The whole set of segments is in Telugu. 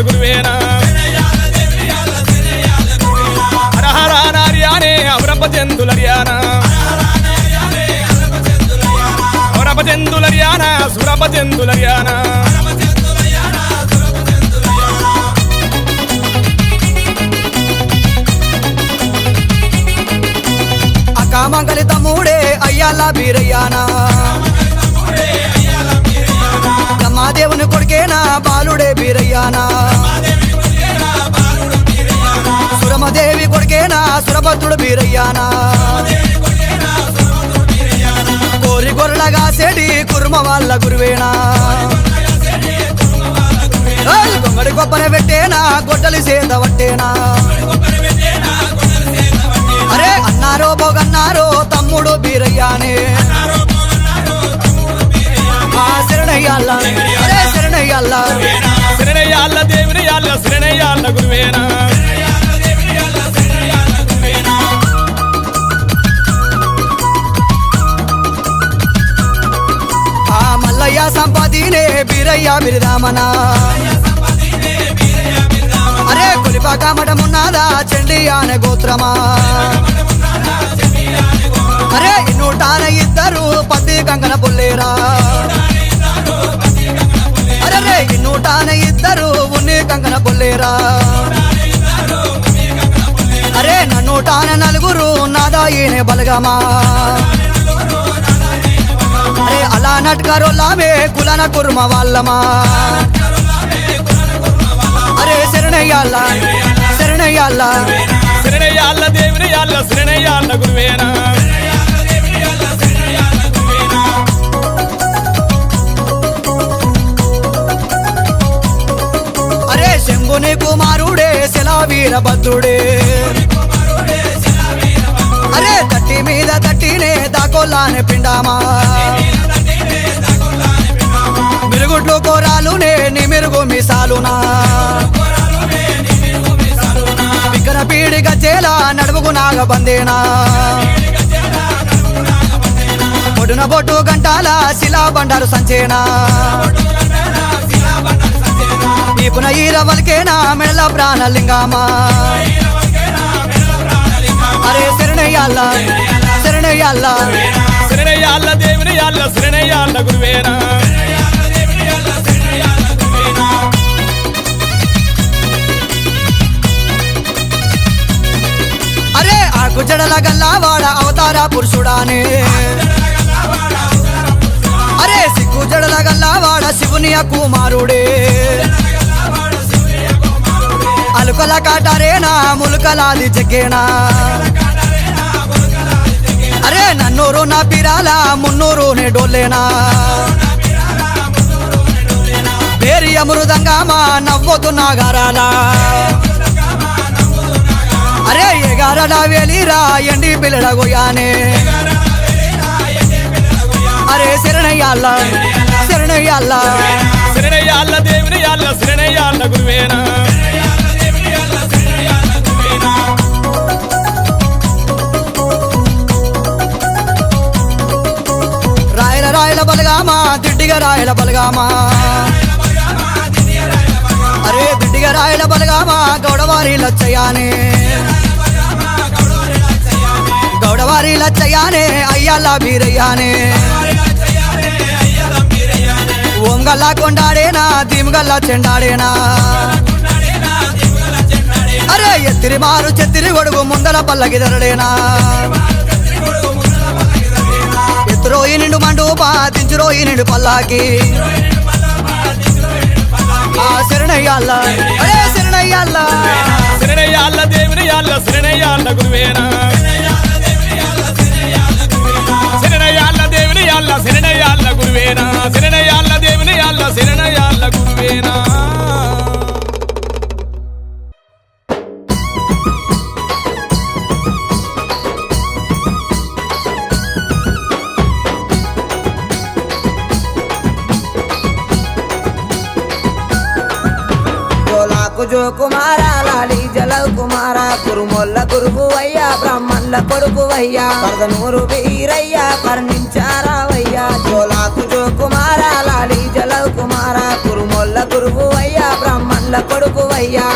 గురువేనా హరహర నార్యానే అవరపజంతులర్యానా అవరపజంతులర్యానా సురపజంతులర్యానా కామంగలి తమ్ముడే అయ్యాల బీరయ్యానా బ్రహ్మాదేవుని కొడుకేనా బాలుడే బీరయ్యానా సురమదేవి కొడుకేనా సురభద్రుడు బీరయ్యానా కోరి గొర్రెలగా సెడి కుర్మ వాళ్ళ గురువేనా దొంగడి గొప్పన పెట్టేనా గొడ్డలి సేద పట్టేనా అరే అన్నారో బోగన్నారో తమ్ముడు బీరయ్యానే శరణయ్యాల అరే శరణయ్యాల శరణయ్యాల దేవుని యాళ్ళ శరణయ్యాల గురువేనా మల్లయ్య సంపదినే బీరయ్య బిరిదామనా అరే కొలిపాక మఠమున్నాదా చండి అనే గోత్రమా అరే నూటాన ఇద్దరు పత్తి కంకణ పుల్లేరా అరే నూటాన ఇద్దరు ఉన్ని కంకణ పుల్లేరా అరే నూటాన నలుగురు నాదాయినే బలగమా అరే అలా నట్కరోలామే కులన కుర్మ వాళ్ళమా అరే శరణయ్యాల శరణయ్యాల శరణయ్యాల దేవుని యాళ్ళ శరణయ్యాల గురువేనా అరే శంభుని కుమారుడే శిలావీరభద్రుడే అరే తట్టి మీద తట్టినే దాకోలానే పిండామా మిరుగుడ్లు కోరాలునే నీ మెరుగు మీసాలునా వికర పీడి గజ్జేలా నడుముకు నాగబందేనా పొడున బొట్టు గంటాల శిలా బండారు సంచేనా ఈపున ఈరవల్కేనా మెళ్ళ ప్రాణలింగమా అరే శరణయ్యాల శరణయ్యాల శరణయ్యాల దేవుని యాళ్ళ శరణయ్యాల గురువేనా అరే ఆకు జడల గల్లావాడ అవతార పురుషుడానే అరే సిగ్గు జడల గల్లావాడ శివుని కుమారుడే అలుకల కాటారేనా ములుకలాది చెక్కేనా అరే నన్నూరు నా పిరాల మున్నూరు నే డోలేనా పేరి అమృదంగామా నవ్వొద్దు నాగారాలా అరే ఎగారడ వేలిరా ఎండి పిల్లడ గోయానే అరే శరణయ్యాల శరణయ్యాల శరణయ్యాల దేవుని యాళ్ళ శరణయ్యాల గురువేనా రాయల రాయల బలగామా దిడ్డిగా రాయల బలగామా అరే దిడ్డిగా రాయల బలగామా గౌడవారి లచ్చయానే గౌడవారి లచ్చయానే అయ్యాల బీరయ్యానే ఓంగల్లా కొండాడేనా దిమగల్లా చెండాడేనా అరే ఎత్తిరి మారు చెత్తిరి గొడుగు ముందల పల్లకిదరడేనా ఎత్తురోయి నిండు మండూపా దించురోయి నిండు పల్లాకి శరణయ్యాల అరే శరణయ్యాల శరణయ్యాల దేవుని యాళ్ళ శరణయ్యాల గురువేనా శరణయ్యాల దేవుని యాళ్ళ శరణయ్యాల గురువేనా శరణయ్యాల దేవుని యాళ్ళ శరణయ్యాల గురువేనా जो कुमारा लाली जल कुमारा कुरुमोल्ल गुरुवయ్యా బ్రాహ్మణుల కొడుకువయ్యా పరదనూరు వీరయ్యా పర్ణించారావయ్యా జోలాకు జో కుమారా లాలి జల కుమారా కురుమోల్ల గురువయ్యా బ్రాహ్మణుల బ్రహ్మల్ల కొడుకువయ్యా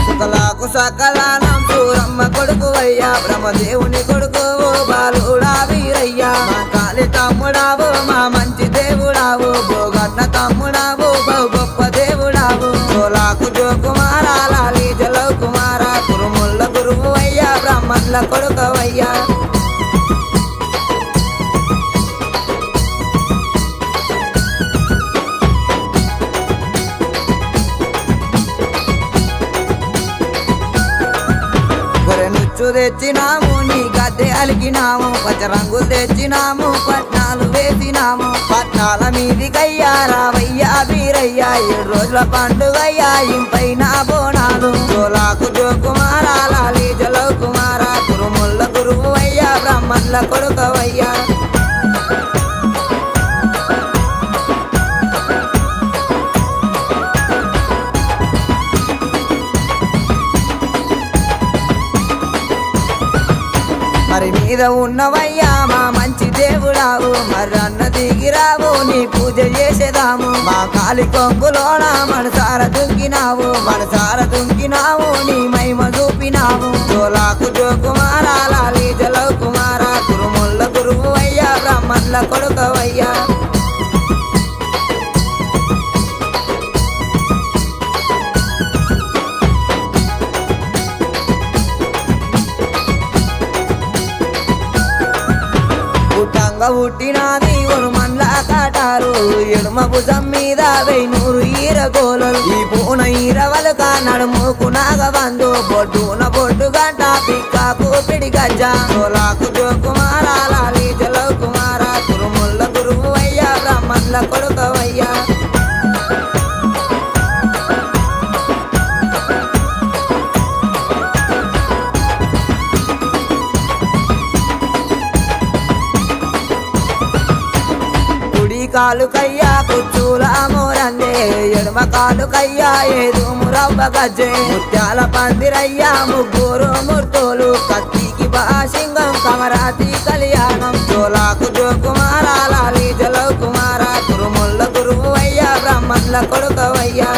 సుకలాకు సకలానం సూరమ్మ కొడుకువయ్యా బ్రహ్మదేవుని కొడుకు బాలుడా వీరయ్యా మా కాలి తమ్ముడావు మా మంచి దేవుడావు భోగన్న తమ్ముడావు బహు గొప్ప దేవుడావు సోలాకు జోకుమారా లాలి జలౌ కుమారా కురుముల్ల గురువు అయ్యా బ్రహ్మల్ల కొడుకవయ్యా నుచ్చు తెచ్చినాము నీ గద్దె అలికినాము పచ్చరంగులు తెచ్చినాము పట్నాలు వేసినాము పట్నాల మీదికయ్యా రావయ్యా వీరయ్యా 7 రోజుల పండుగయ్యా ఇంపైన బోనాలు సోలాకు జోకుమారా లాలి జలౌ కుమారా కురుముల్ల గురువు అయ్యా బ్రహ్మల్ల కొడుకవయ్యా మరి మీద ఉన్నవయ్యా మా మంచి దేవుడావు మరి అన్న దిగిరావు నీ పూజ చేసేదాము మా కాలి కొంగులోన మనసార దుంకినావు నీ మహిమ చూపినావు సోలాకు జోకుమారా లాలి జలౌ కుమారా కురుముల్ల గురువు అయ్యా బ్రహ్మల్ల కొడుకవయ్యా పుట్టినాది ఒరు మండ్ల కాటారు ఎడుమ భుజం మీద 100 ఈరగోలలు ఈ పూన ఈరవలక నడుముకు నాగబందు బొడ్డున బొడ్డు గంట పిక్కాకు పిడి గజ్జ సోలాకు జోకుమారా లాలి జలౌ కుమారా కురుముల్ల గురువు అయ్యా బ్రహ్మల్ల కొడుకవయ్యా కాలు కయ్యా కుచ్చుల మోరంగే ఎడమ కాలు కయ్యా ఏదు మురవ్వ గజ్జే ముత్యాల పందిరయ్యా 3 మూర్తులు కత్తికి బాసింగం కమరాతి కళ్యాణం సోలాకు జోకుమారా లాలి జలౌ కుమారా కురుముల్ల గురువు అయ్యా బ్రహ్మల్ల కొడుకవయ్యా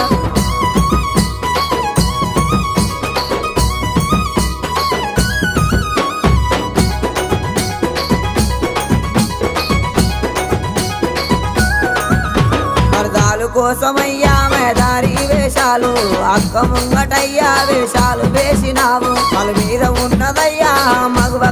కోసమయ్యా మేదారి వేషాలు అక్క ముంగటయ్యా వేషాలు వేసినావు వాళ్ళ మీద ఉన్నదయ్యా మగువ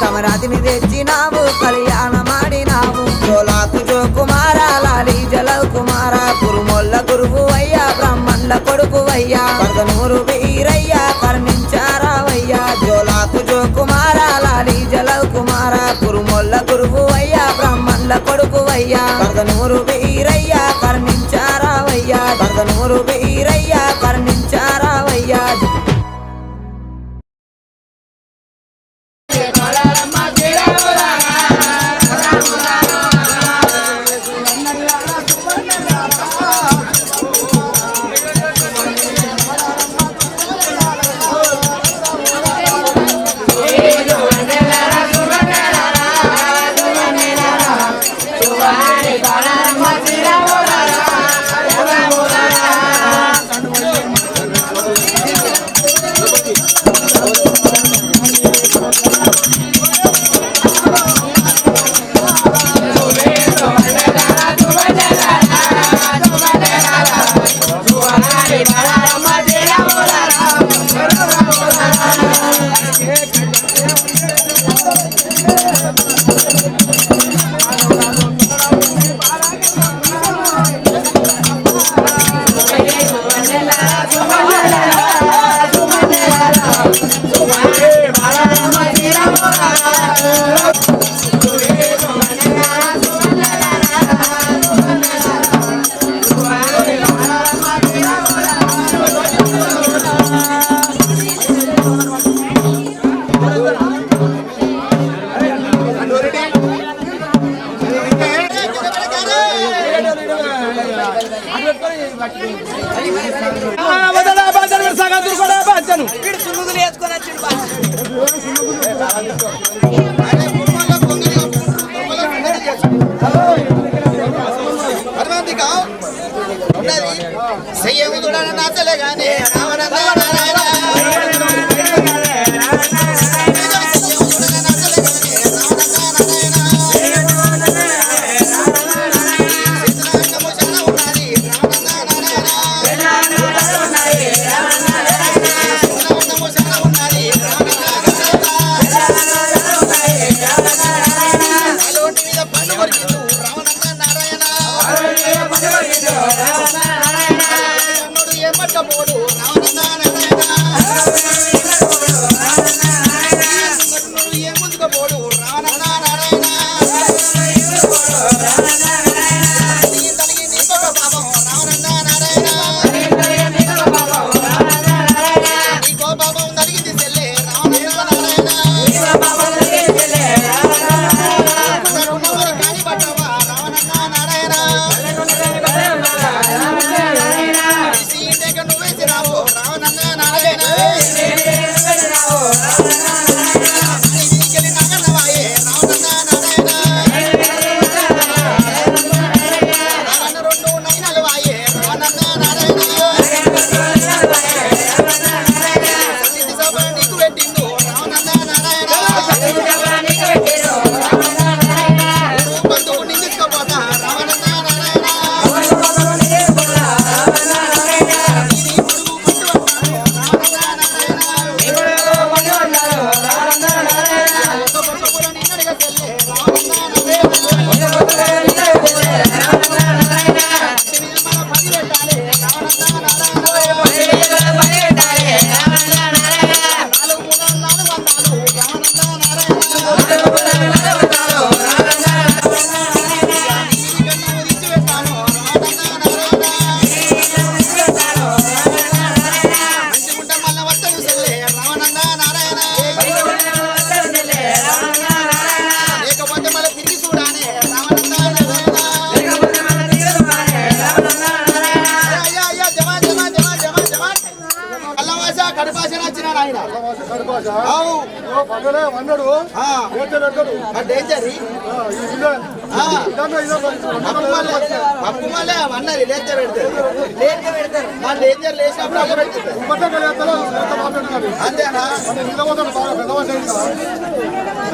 కమరాతిని తెచ్చినావు కళ్యాణమాడినావు సోలాకు జోకుమారా లాలి జలౌ కుమారా కురుముల్ల గురువు అయ్యా బ్రహ్మల్ల కొడుకువయ్యా పరదనూరు వీరయ్యా కర్ణించారావయ్యా జోలాకు జోకుమారా లాలి జలౌ కుమారా కురుముల్ల గురువు అయ్యా బ్రహ్మల్ల కొడుకువయ్యా పరదనూరు వీరయ్యా కర్ణించారావయ్యా పరదనూరు వీరయ్యా కర్ణించారావయ్యా సగం నచ్చలే గాని రావణన్న నారాయణ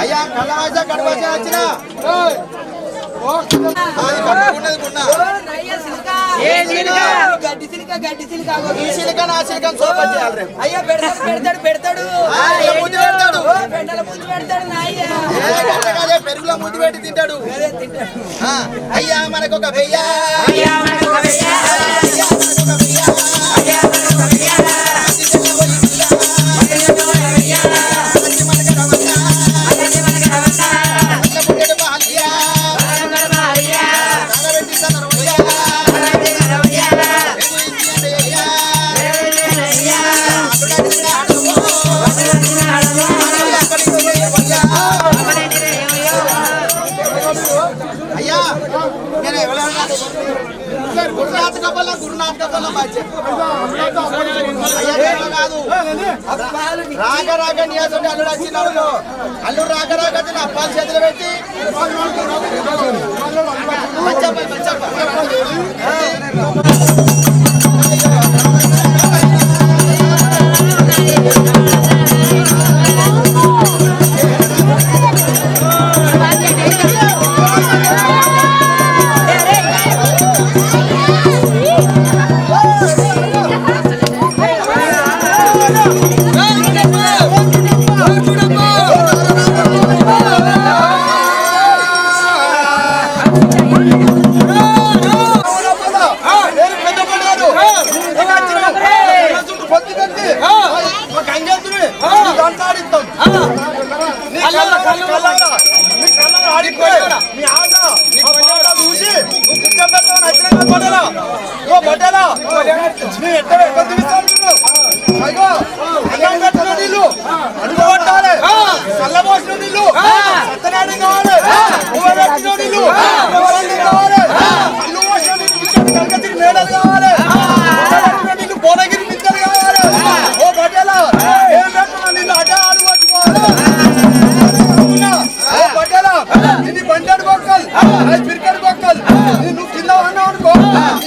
అయ్యా కళ్ళ కడప వచ్చిన పెరుగులో ముందు పెట్టి తింటాడు అయ్యా మనకు ఒక వెయ్యా రాక రాక నియాసం అల్లుడు వచ్చినాడు అల్లుడు రాక రాక అప్పాలు చేతులు పెట్టి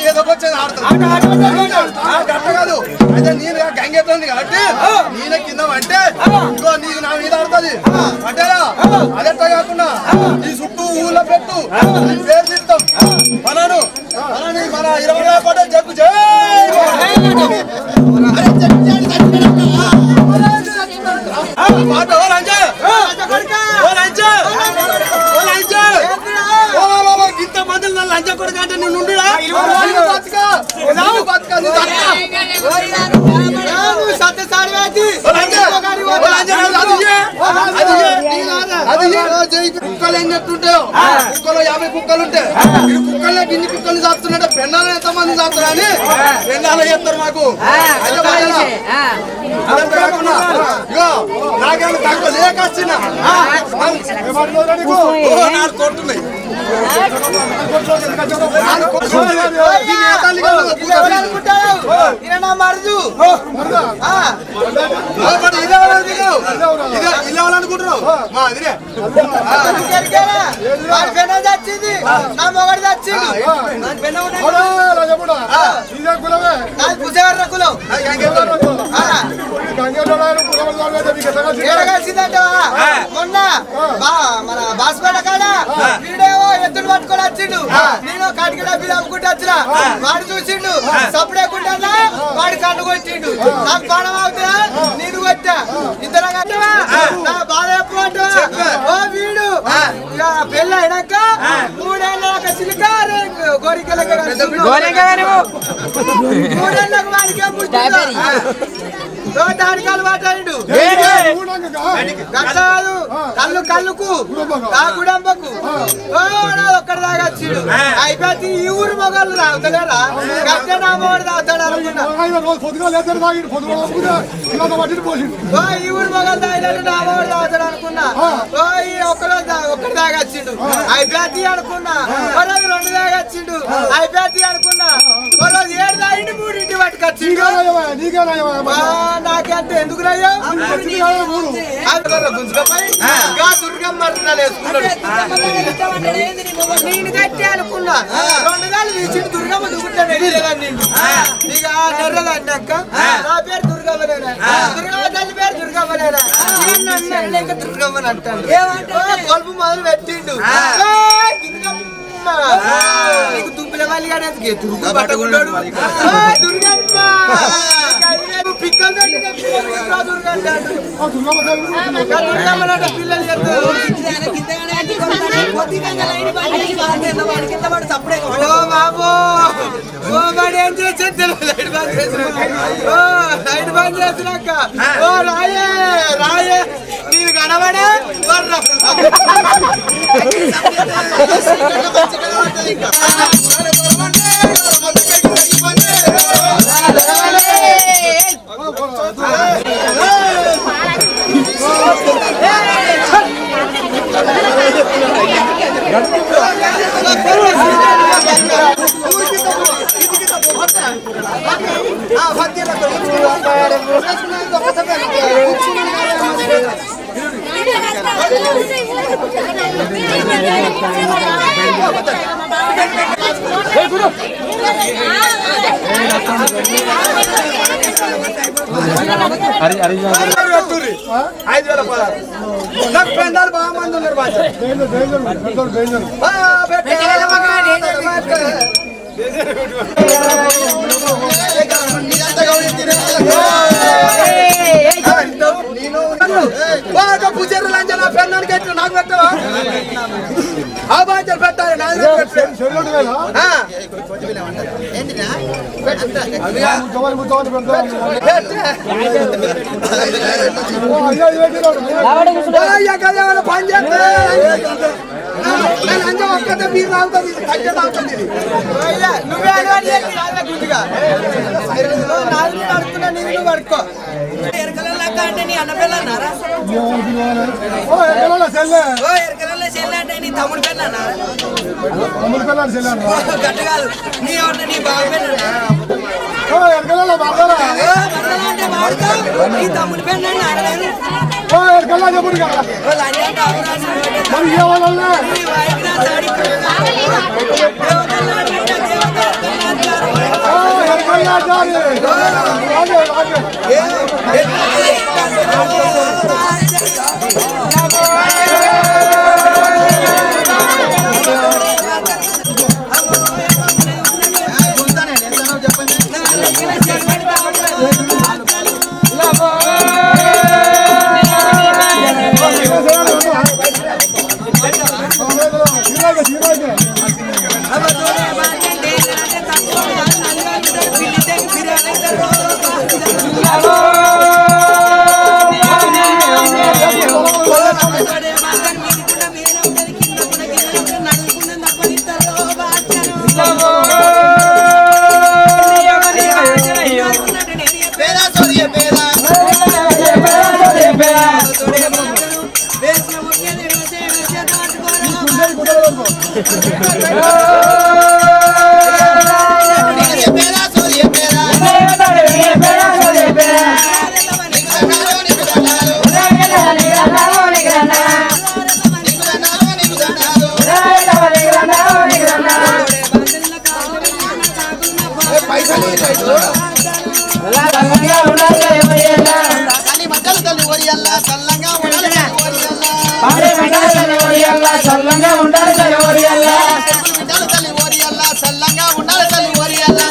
ఏదో వచ్చేది ఆడతాను గట్ట కాదు అయితే నేను గంగెత్తుంది కాబట్టి నేనే కింద అంటే ఇంకో నీకు నా మీద ఆడుతుంది అంటేరా అదెట్ట కాకుండా నీ చుట్టూ ఊళ్ళో పెట్టు పేరు తిడతాం మనను మన 20 కోట జగ్గు ఇంత మంది లంచ కొడుకు అంటే నువ్వు నుండురా కుక్కలు ఏం చెప్తుంటాయో కుక్కలు 50 కుక్కలు ఉంటాయి కుక్కలే గిన్ని కుక్కలు చాపుతున్నాడు పెన్నాలు ఎంత మంది చాపుతారు అని పెన్నాలు చెప్తారు మాకు నాకేమో తక్కువ లేకొచ్చినా కొడుతున్నాయి అనుకుంటున్నావు చచ్చింది నా మొగడు చచ్చింది మొన్న మన బాస్పేట కాడ వీడేమో ఎత్తులు పట్టుకొని వచ్చిండు నేను కాటికి డబ్బులు అమ్ముకుంటూ వచ్చిన వాడు చూసిండు సప్పుడేకుండా వాడి కన్ను కొట్టిండు నాకు బాణం అవుతా నేను కొట్టా ఇద్దరు కట్టవా నా బాధ ఎప్పుడు అంటావా ఓ వీడు పెళ్ళి అయినాక 3 ఏళ్ళ చిలుక గోరికలకు 3 ఏళ్ళకు వాడికే పుట్టిండు దానికి అలవాటు అయిండు కళ్ళు కళ్ళుకు గుడంబకు ఒక్కడి తాగొచ్చిండు అయిపోతే ఈ ఊరు మొగలు తాగుతలేరా గట్టే నా మొగడు తాగుతాడు అనుకున్నా ఈ ఊరు మొగలు తాగినట్టు నా మొగడు తాగుతాడు అనుకున్నా ఒక్కడి తాగొచ్చిండు అయిపోతే అనుకున్నా రోజు 2 తాగొచ్చిండు అయిపోతే అనుకున్నా రోజు 7 తాగిండు 3 పట్టుకొచ్చిండు నాకంటే ఎందుకు దుర్గమ్మ నేను కట్టే అనుకున్నా 2 గాలు తీసి దుర్గమ్మ దుగుంటాను ఇక నెర్రగా అన్నాక నా పేరు దుర్గమ్మనేనా దుర్గమ్మ తల్లి పేరు దుర్గమ్మనేనా ఇంకా దుర్గమ్మని అంటాను కొలుపు మొదలు పెట్టిండు నీకు దుబ్బుల వాళ్ళు కానీ దుర్గ పట్టకుండాడు దుర్గమ్మ పిల్లలు ఏం చేసేది లైట్ బంద్ చేసినాక ఓ రాయే రాయే నీవు కనబడే నాకు పెండాలు బాగా మంది ఉన్నారు పూజారు లంచా నా పెన్నానికి ఎట్లా నాకు పెట్టవా ఆ బాధ్యత పెట్టాలి పని చేస్తే ఒక్కటే మీరు తాగుతుంది తగ్గ తాగుతుంది నువ్వే గుడ్డిగా అడుగుతున్నా నేను పడుకో అంటే నీ అన్న పిల్లన్నారా చెల్లె అంటే నీ తమ్ముడు పిల్లన్నారా గట్ట కాదు నీ ఎవరిని నీ బాబు పిల్లన్నా నీ తమ్ముడు పిల్లన్నా చల్లంగా ఉండాలి తల్లి ఓరియల్లా చల్లంగా ఉండాలి తల్లి ఓరియల్లా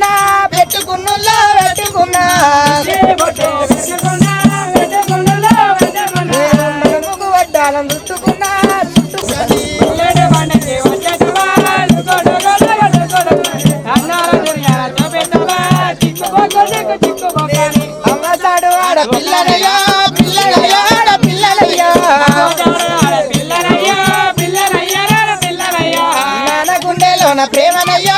పెట్టుకున్నా పెట్టుకున్నుల్లో పెట్టుకున్నా ముగ్గు వడ్డాలం చుట్టుకున్నా అమ్మసాడు ఆడ పిల్లలయ్యా పిల్లలయ్యా ఆడ పిల్లలయ్యా నాన్న గుండెలోన ప్రేమనయ్యా